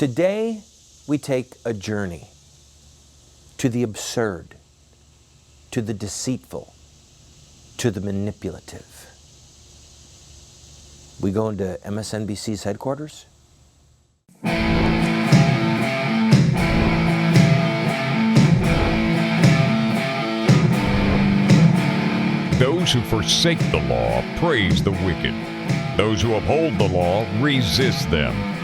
Today, we take a journey to the absurd, to the deceitful, to the manipulative. We go into MSNBC's headquarters. Those who forsake the law praise the wicked. Those who uphold the law resist them.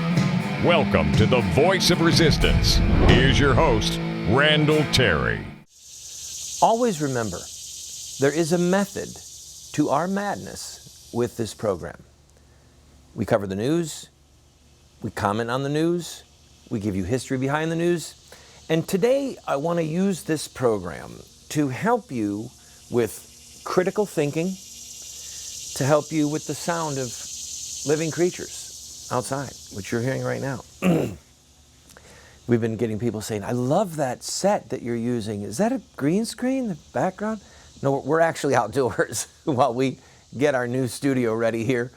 Welcome to the Voice of Resistance. Here's your host, Randall Terry. Always remember, there is a method to our madness with this program. We cover the news, we comment on the news, we give you history behind the news, and today I want to use this program to help you with critical thinking, to help you with the sound of living creatures outside, which you're hearing right now. We've been getting people saying, I love that set that you're using. Is that a green screen, the background? No, we're actually outdoors while we get our new studio ready here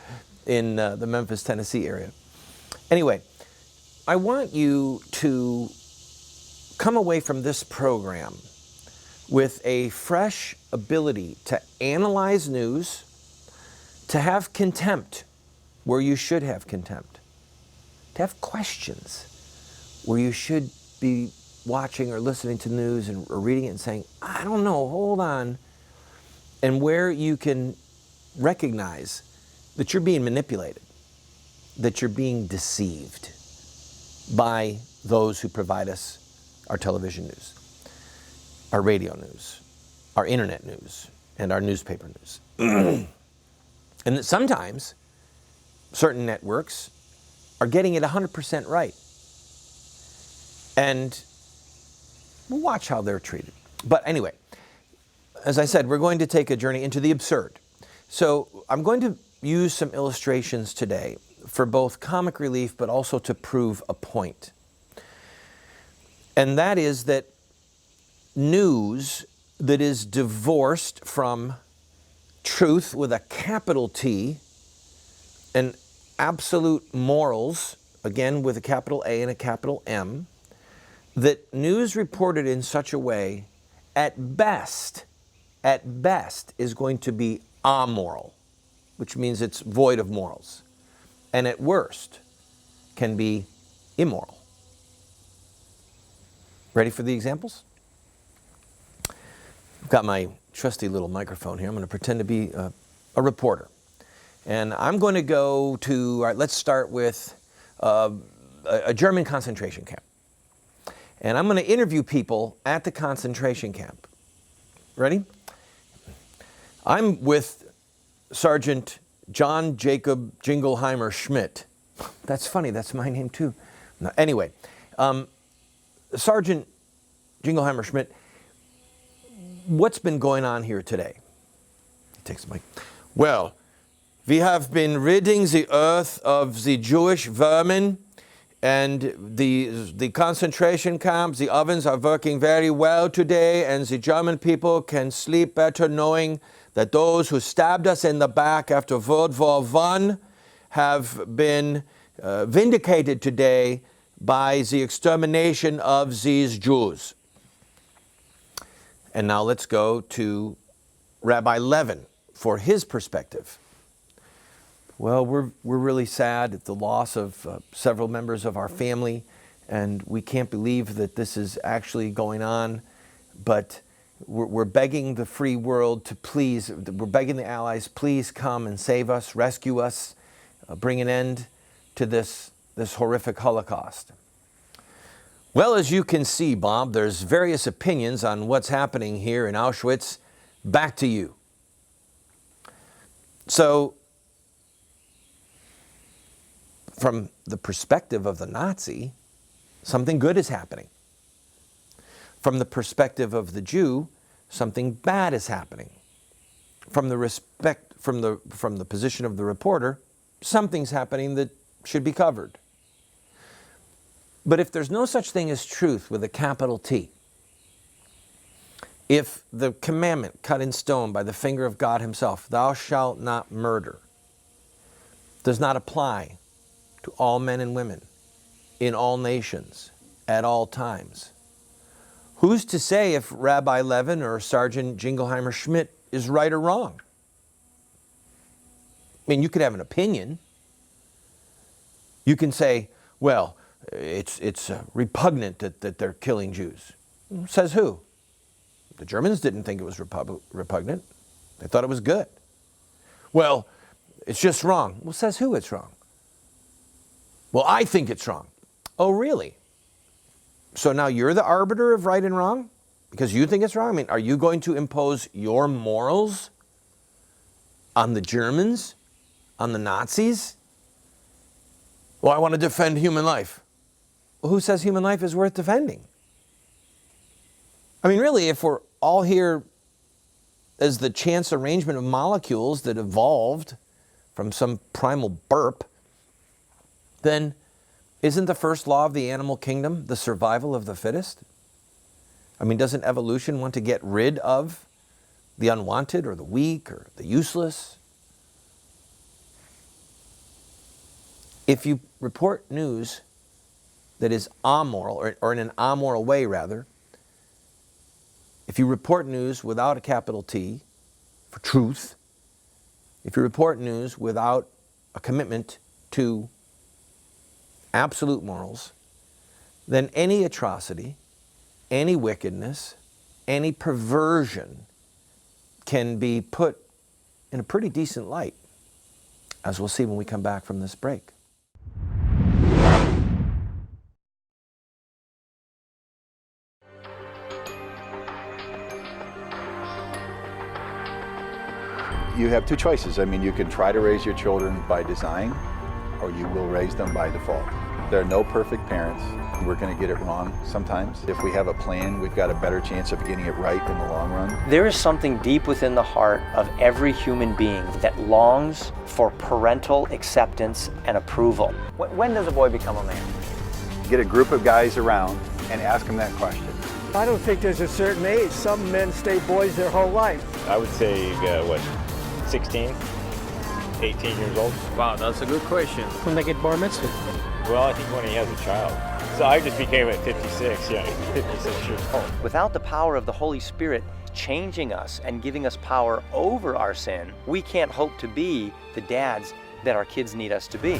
in the Memphis, Tennessee area. Anyway, I want you to come away from this program with a fresh ability to analyze news, to have contempt where you should have contempt, to have questions where you should be watching or listening to news or reading it and saying, I don't know, hold on, and where you can recognize that you're being manipulated, that you're being deceived by those who provide us our television news, our radio news, our internet news, and our newspaper news. And that sometimes certain networks are getting it 100% right. And we'll watch how they're treated. But anyway, as I said, we're going to take a journey into the absurd. So I'm going to use some illustrations today for both comic relief, but also to prove a point. And that is that news that is divorced from truth with a capital T and absolute morals, again with a capital A and a capital M, that news reported in such a way at best is going to be amoral, which means it's void of morals, and at worst can be immoral. Ready for the examples? I've got my trusty little microphone here. I'm going to pretend to be a reporter. And I'm going to go to, all right, let's start with a German concentration camp. And I'm going to interview people at the concentration camp. Ready? I'm with Sergeant John Jacob Jingleheimer Schmidt. That's funny, that's my name too. No, anyway, Sergeant Jingleheimer Schmidt, what's been going on here today? He takes the mic. Well, we have been ridding the earth of the Jewish vermin, and the concentration camps, the ovens are working very well today, and the German people can sleep better knowing that those who stabbed us in the back after World War I have been vindicated today by the extermination of these Jews. And now let's go to Rabbi Levin for his perspective. Well, we're really sad at the loss of several members of our family, and we can't believe that this is actually going on, but we're begging the free world to please, we're begging the Allies, please come and save us, rescue us, bring an end to this horrific Holocaust. Well, as you can see, Bob, there's various opinions on what's happening here in Auschwitz. Back to you. So, from the perspective of the Nazi, something good is happening. From the perspective of the Jew, something bad is happening. From the position of the reporter, something's happening that should be covered. But if there's no such thing as truth with a capital T, if the commandment cut in stone by the finger of God himself, thou shalt not murder, does not apply to all men and women, in all nations, at all times. Who's to say if Rabbi Levin or Sergeant Jingleheimer Schmidt is right or wrong? I mean, you could have an opinion. You can say, well, it's repugnant that they're killing Jews. Says who? The Germans didn't think it was repugnant. They thought it was good. Well, it's just wrong. Well, says who it's wrong? Well, I think it's wrong. Oh, really? So now you're the arbiter of right and wrong? Because you think it's wrong? I mean, are you going to impose your morals on the Germans? On the Nazis? Well, I want to defend human life. Well, who says human life is worth defending? I mean, really, if we're all here as the chance arrangement of molecules that evolved from some primal burp, then isn't the first law of the animal kingdom the survival of the fittest? I mean, doesn't evolution want to get rid of the unwanted or the weak or the useless? If you report news that is amoral, or in an amoral way rather, if you report news without a capital T for truth, if you report news without a commitment to absolute morals, then any atrocity, any wickedness, any perversion can be put in a pretty decent light, as we'll see when we come back from this break. You have two choices. I mean, you can try to raise your children by design, or you will raise them by default. There are no perfect parents. We're going to get it wrong sometimes. If we have a plan, we've got a better chance of getting it right in the long run. There is something deep within the heart of every human being that longs for parental acceptance and approval. When does a boy become a man? Get a group of guys around and ask them that question. I don't think there's a certain age. Some men stay boys their whole life. I would say, 16, 18 years old. Wow, that's a good question. When they get bar mitzvah. Well, I think when he has a child. So I just became at 56, 56 years old. Without the power of the Holy Spirit changing us and giving us power over our sin, we can't hope to be the dads that our kids need us to be.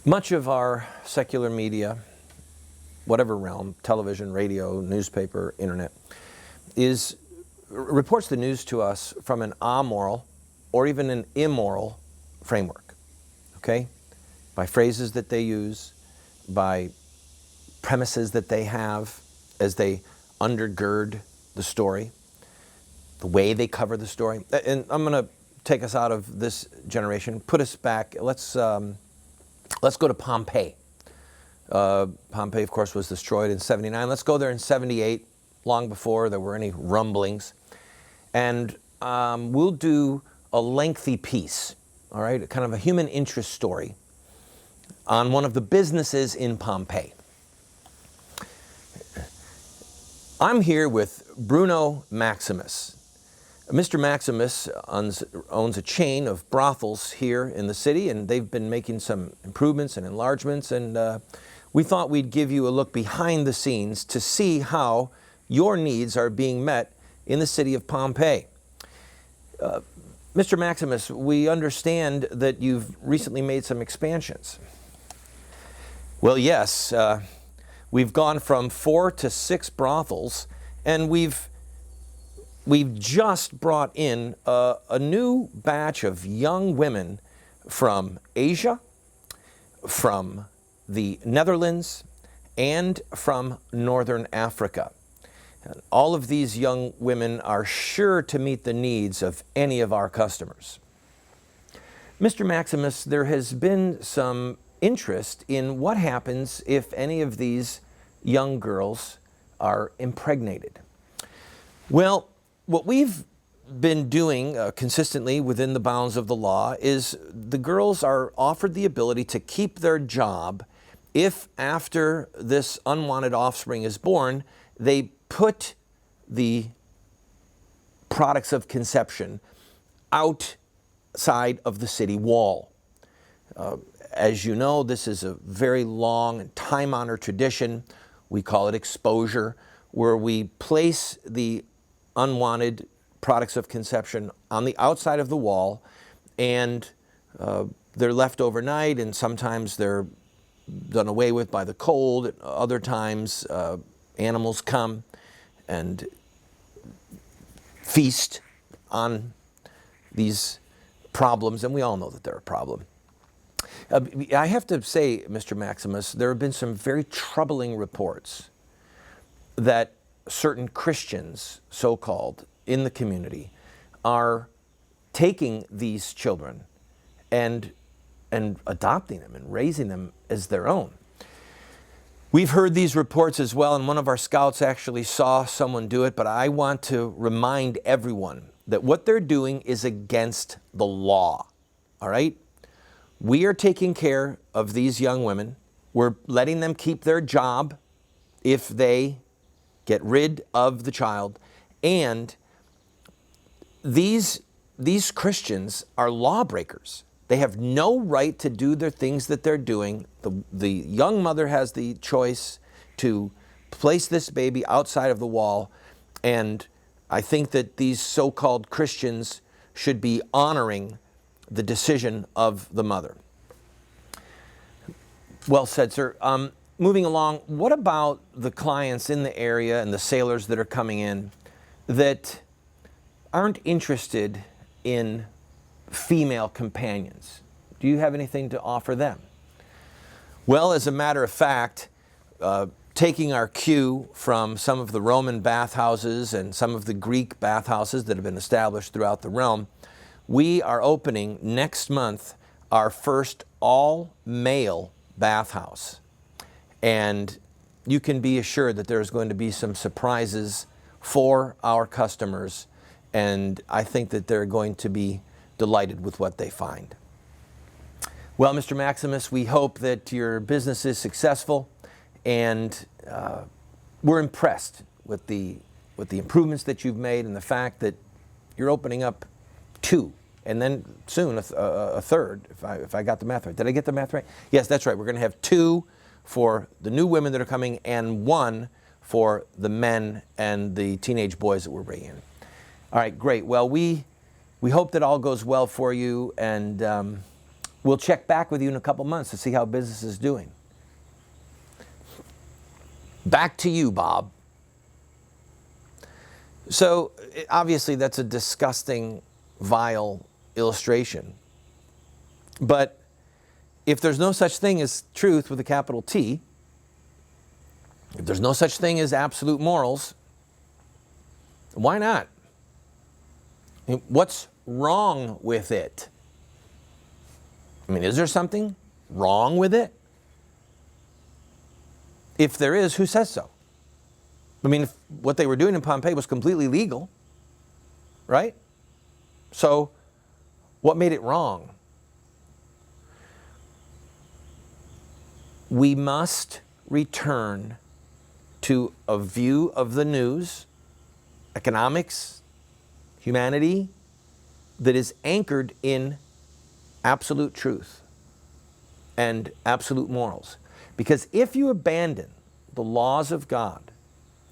Much of our secular media, whatever realm, television, radio, newspaper, internet, reports the news to us from an amoral or even an immoral framework, okay? By phrases that they use, by premises that they have as they undergird the story, the way they cover the story. And I'm going to take us out of this generation, put us back. Let's go to Pompeii. Pompeii, of course, was destroyed in 79. Let's go there in 78, long before there were any rumblings. And we'll do a lengthy piece, all right, kind of a human interest story on one of the businesses in Pompeii. I'm here with Bruno Maximus. Mr. Maximus owns a chain of brothels here in the city, and they've been making some improvements and enlargements, and we thought we'd give you a look behind the scenes to see how your needs are being met in the city of Pompeii. Mr. Maximus, we understand that you've recently made some expansions. Well, yes, we've gone from 4 to 6 brothels, and we've just brought in a new batch of young women from Asia, from the Netherlands, and from Northern Africa. All of these young women are sure to meet the needs of any of our customers. Mr. Maximus, there has been some interest in what happens if any of these young girls are impregnated. Well, what we've been doing consistently within the bounds of the law is the girls are offered the ability to keep their job if after this unwanted offspring is born, they put the products of conception outside of the city wall. As you know, this is a very long and time-honored tradition. We call it exposure, where we place the unwanted products of conception on the outside of the wall, and they're left overnight, and sometimes they're done away with by the cold. Other times, animals come and feast on these problems, and we all know that they're a problem. I have to say, Mr. Maximus, there have been some very troubling reports that certain Christians, so-called, in the community, are taking these children and adopting them and raising them as their own. We've heard these reports as well, and one of our scouts actually saw someone do it, but I want to remind everyone that what they're doing is against the law, all right? We are taking care of these young women. We're letting them keep their job if they get rid of the child. And these Christians are lawbreakers. They have no right to do the things that they're doing. The young mother has the choice to place this baby outside of the wall. And I think that these so-called Christians should be honoring the decision of the mother. Well said, sir. Moving along, what about the clients in the area and the sailors that are coming in that aren't interested in female companions? Do you have anything to offer them? Well, as a matter of fact, taking our cue from some of the Roman bathhouses and some of the Greek bathhouses that have been established throughout the realm, we are opening next month our first all-male bathhouse. And you can be assured that there's going to be some surprises for our customers, and I think that they're going to be delighted with what they find. Well, Mr. Maximus, we hope that your business is successful, and we're impressed with the improvements that you've made and the fact that you're opening up 2, and then soon a third, if I got the math right. Did I get the math right? Yes, that's right. We're going to have 2 for the new women that are coming and 1 for the men and the teenage boys that we're bringing in. All right, great. Well, we hope that all goes well for you, and we'll check back with you in a couple months to see how business is doing. Back to you, Bob. So obviously that's a disgusting, vile illustration. But if there's no such thing as truth with a capital T, if there's no such thing as absolute morals, why not? I mean, what's wrong with it? I mean, is there something wrong with it? If there is, who says so? I mean, if what they were doing in Pompeii was completely legal, right? So, what made it wrong? We must return to a view of the news, economics, humanity, that is anchored in absolute truth and absolute morals. Because if you abandon the laws of God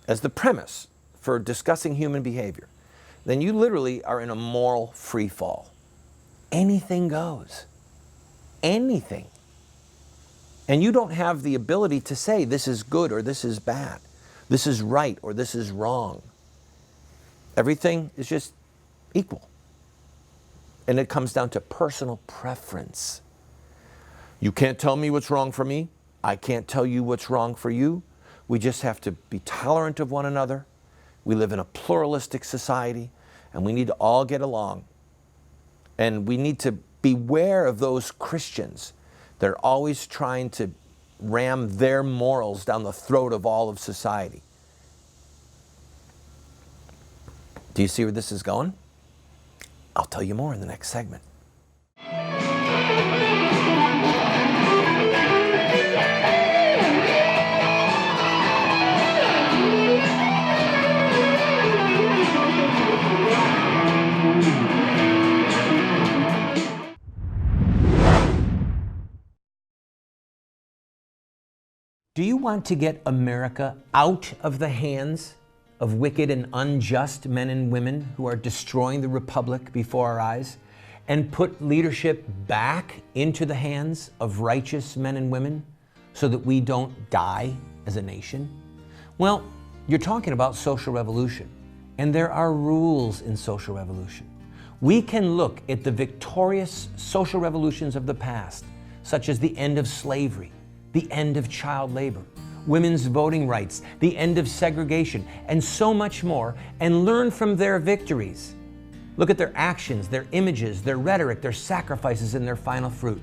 as the premise for discussing human behavior, then you literally are in a moral free fall. Anything goes. Anything. And you don't have the ability to say this is good or this is bad, this is right or this is wrong. Everything is just equal. And it comes down to personal preference. You can't tell me what's wrong for me. I can't tell you what's wrong for you. We just have to be tolerant of one another. We live in a pluralistic society, and we need to all get along. And we need to beware of those Christians that are always trying to ram their morals down the throat of all of society. Do you see where this is going? I'll tell you more in the next segment. Do you want to get America out of the hands of wicked and unjust men and women who are destroying the republic before our eyes, and put leadership back into the hands of righteous men and women so that we don't die as a nation? Well, you're talking about social revolution, and there are rules in social revolution. We can look at the victorious social revolutions of the past, such as the end of slavery, the end of child labor, women's voting rights, the end of segregation, and so much more, and learn from their victories. Look at their actions, their images, their rhetoric, their sacrifices, and their final fruit.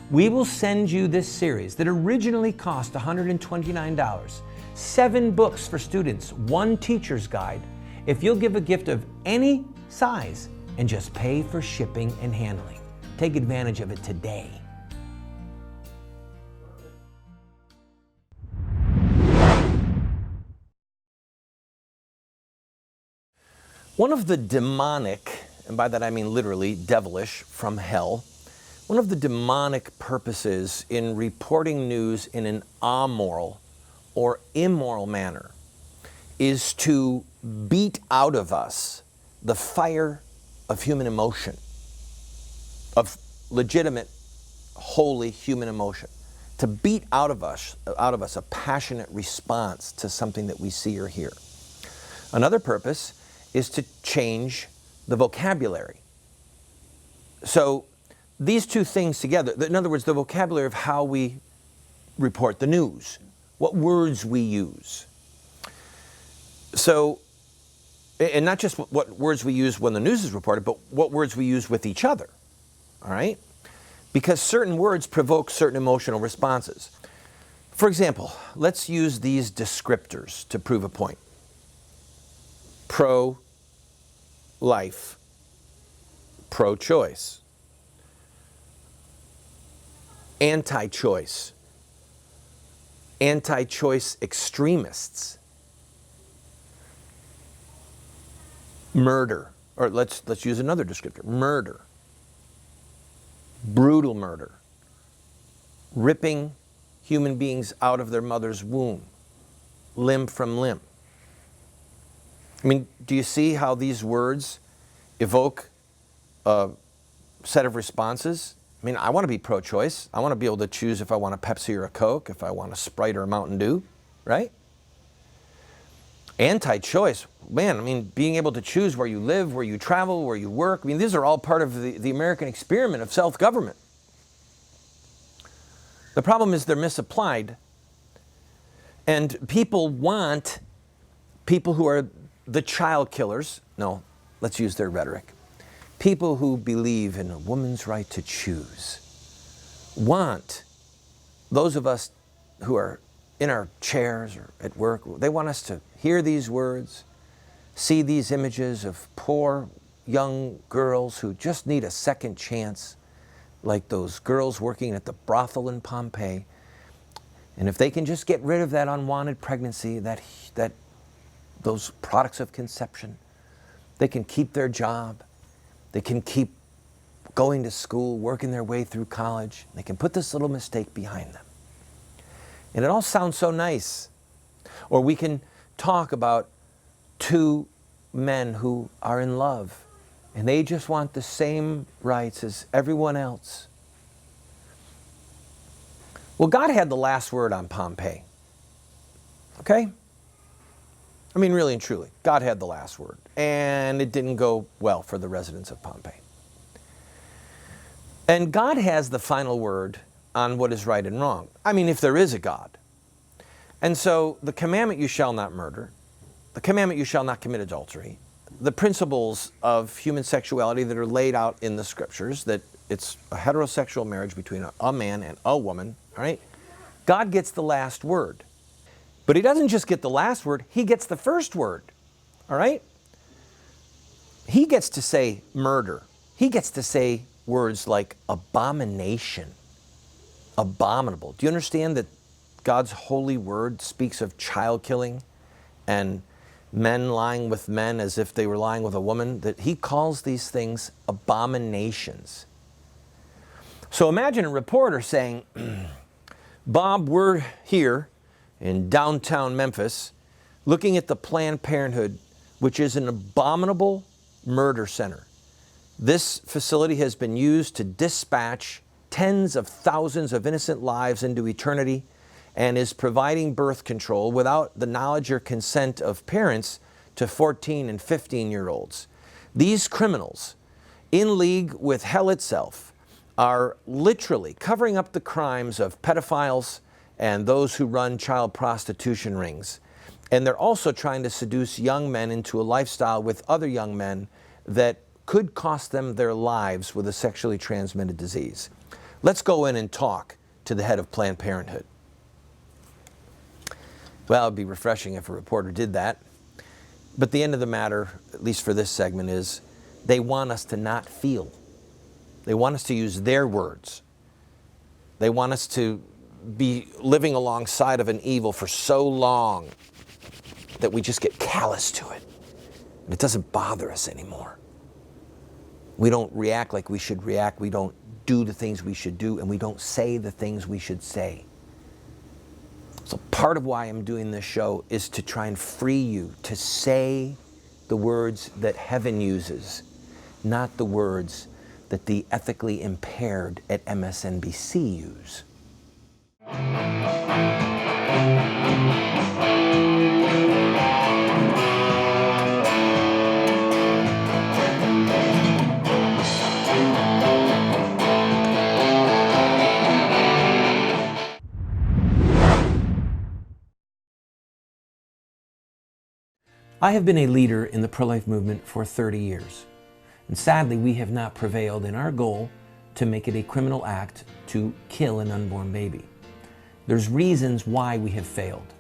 We will send you this series that originally cost $129, 7 books for students, 1 teacher's guide, if you'll give a gift of any size and just pay for shipping and handling. Take advantage of it today. One of the demonic, and by that I mean literally devilish, from hell, one of the demonic purposes in reporting news in an amoral or immoral manner is to beat out of us the fire of human emotion, of legitimate, holy human emotion, to beat out of us a passionate response to something that we see or hear. Another purpose is to change the vocabulary. So these two things together, in other words, the vocabulary of how we report the news, what words we use. So, and not just what words we use when the news is reported, but what words we use with each other, all right? Because certain words provoke certain emotional responses. For example, let's use these descriptors to prove a point. Pro-life, pro-choice, anti-choice, anti-choice extremists, murder, or let's use another descriptor, murder, brutal murder, ripping human beings out of their mother's womb, limb from limb. I mean, do you see how these words evoke a set of responses? I mean, I want to be pro-choice. I want to be able to choose if I want a Pepsi or a Coke, if I want a Sprite or a Mountain Dew, right? Anti-choice, man, I mean, being able to choose where you live, where you travel, where you work. I mean, these are all part of the American experiment of self-government. The problem is they're misapplied. And people want people who are the child killers, no, let's use their rhetoric. People who believe in a woman's right to choose want those of us who are in our chairs or at work, they want us to hear these words, see these images of poor young girls who just need a second chance, like those girls working at the brothel in Pompeii. And if they can just get rid of that unwanted pregnancy, those products of conception, they can keep their job, they can keep going to school, working their way through college, they can put this little mistake behind them. And it all sounds so nice. Or we can talk about 2 men who are in love and they just want the same rights as everyone else. Well, God had the last word on Pompeii. Okay? I mean, really and truly, God had the last word. And it didn't go well for the residents of Pompeii. And God has the final word on what is right and wrong. I mean, if there is a God. And so the commandment, you shall not murder, the commandment, you shall not commit adultery, the principles of human sexuality that are laid out in the scriptures, that it's a heterosexual marriage between a man and a woman, all right? God gets the last word. But he doesn't just get the last word, he gets the first word, all right? He gets to say murder. He gets to say words like abomination, abominable. Do you understand that God's holy word speaks of child killing and men lying with men as if they were lying with a woman? That he calls these things abominations. So imagine a reporter saying, Bob, we're here in downtown Memphis, looking at the Planned Parenthood, which is an abominable murder center. This facility has been used to dispatch tens of thousands of innocent lives into eternity and is providing birth control without the knowledge or consent of parents to 14 and 15-year-olds. These criminals, in league with hell itself, are literally covering up the crimes of pedophiles and those who run child prostitution rings. And they're also trying to seduce young men into a lifestyle with other young men that could cost them their lives with a sexually transmitted disease. Let's go in and talk to the head of Planned Parenthood. Well, it'd be refreshing if a reporter did that. But the end of the matter, at least for this segment, is they want us to not feel. They want us to use their words. They want us to be living alongside of an evil for so long that we just get callous to it. And it doesn't bother us anymore. We don't react like we should react. We don't do the things we should do, and we don't say the things we should say. So part of why I'm doing this show is to try and free you to say the words that heaven uses, not the words that the ethically impaired at MSNBC use. I have been a leader in the pro-life movement for 30 years. And sadly, we have not prevailed in our goal to make it a criminal act to kill an unborn baby. There's reasons why we have failed.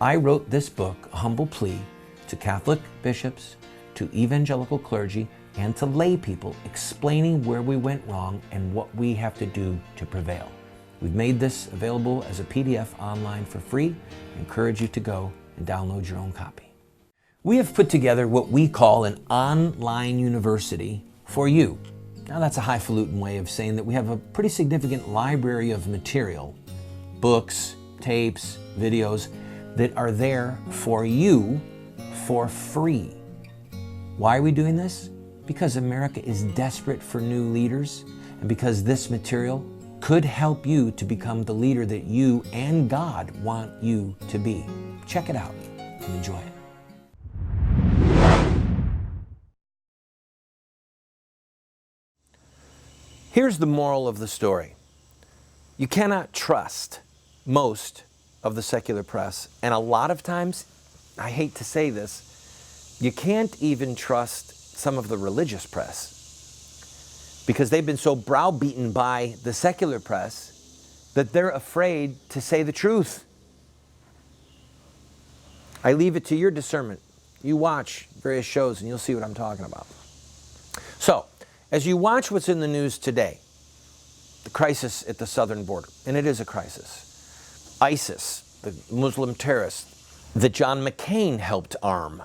I wrote this book, A Humble Plea, to Catholic bishops, to evangelical clergy, and to lay people, explaining where we went wrong and what we have to do to prevail. We've made this available as a PDF online for free. I encourage you to go and download your own copy. We have put together what we call an online university for you. Now that's a highfalutin way of saying that we have a pretty significant library of material, books, tapes, videos that are there for you for free. Why are we doing this? Because America is desperate for new leaders, and because this material could help you to become the leader that you and God want you to be. Check it out and enjoy it. Here's the moral of the story. You cannot trust most of the secular press, and a lot of times, I hate to say this, you can't even trust some of the religious press because they've been so browbeaten by the secular press that they're afraid to say the truth. I leave it to your discernment. You watch various shows and you'll see what I'm talking about. So, as you watch what's in the news today, the crisis at the southern border, and it is a crisis, ISIS, the Muslim terrorists that John McCain helped arm,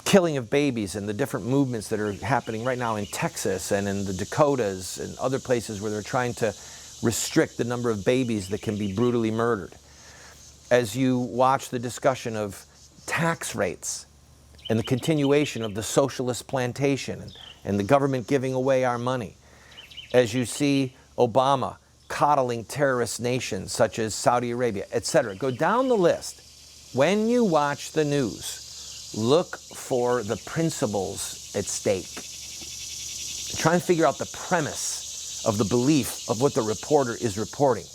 killing of babies and the different movements that are happening right now in Texas and in the Dakotas and other places where they're trying to restrict the number of babies that can be brutally murdered. As you watch the discussion of tax rates and the continuation of the socialist plantation and the government giving away our money. As you see Obama coddling terrorist nations such as Saudi Arabia, etc. Go down the list. When you watch the news, look for the principles at stake. Try and figure out the premise of the belief of what the reporter is reporting.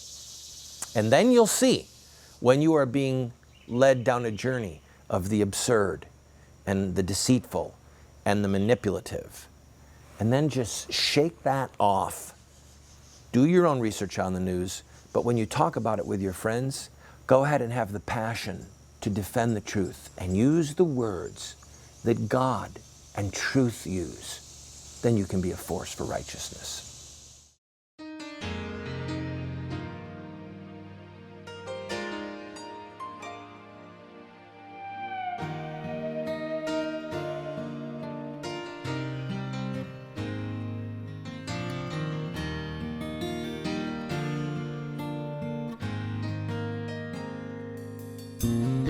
And then you'll see when you are being led down a journey of the absurd and the deceitful and the manipulative. And then just shake that off. Do your own research on the news, but when you talk about it with your friends, go ahead and have the passion to defend the truth and use the words that God and truth use. Then you can be a force for righteousness. you.